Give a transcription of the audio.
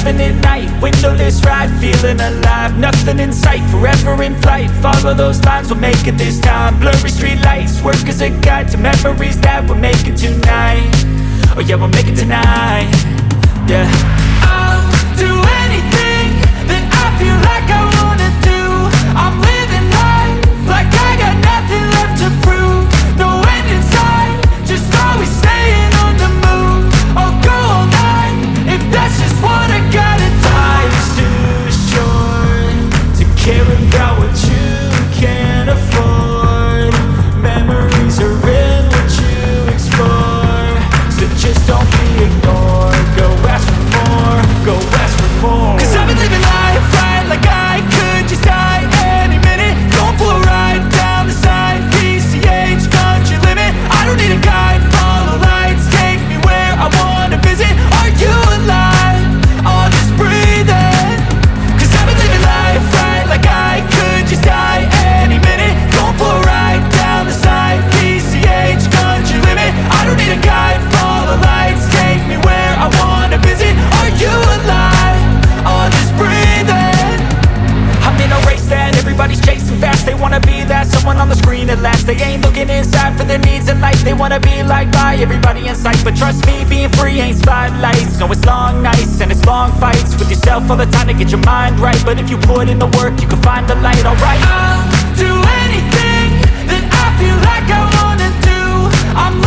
driving at night, windowless ride, feeling alive. Nothing in sight, forever in flight. Follow those lines, we'll make it this time. Blurry street lights, work as a guide to memories that we're making tonight. Oh yeah, we'll make it tonight. Yeah, I'll do anything that I feel like I wanna do. I'm living life like I got nothing left to prove. No end in sight, just always staying on the move. I'll go all night if that's just what I gotta do. Life's too short to care about what you can't afford. Memories are in what you explore, so just don't be ignored. Go ask for more, go ask for more. Cause I've been living life right like I could just die any minute. Going for a ride down the side, PCH, country limit. I don't need a guide, follow lights, take me where I wanna visit. Are you alive? Or just breathing? Cause I've been living life right like I could just die any minute. Going for a ride down the side, PCH, country limit. I don't need a guide, follow lights, take me where I wanna visit. Are you alive? Or just breathing? I'm in a race that everybody's chasing fast. They wanna be that someone on the screen at last. They ain't looking inside for their needs in life. They wanna be liked by everybody in sight. But trust me, being free ain't spotlights. No, it's long nights and it's long fights with yourself all the time to get your mind right. But if you put in the work, you can find the light, alright. I'll do anything that I feel like I wanna do. I'm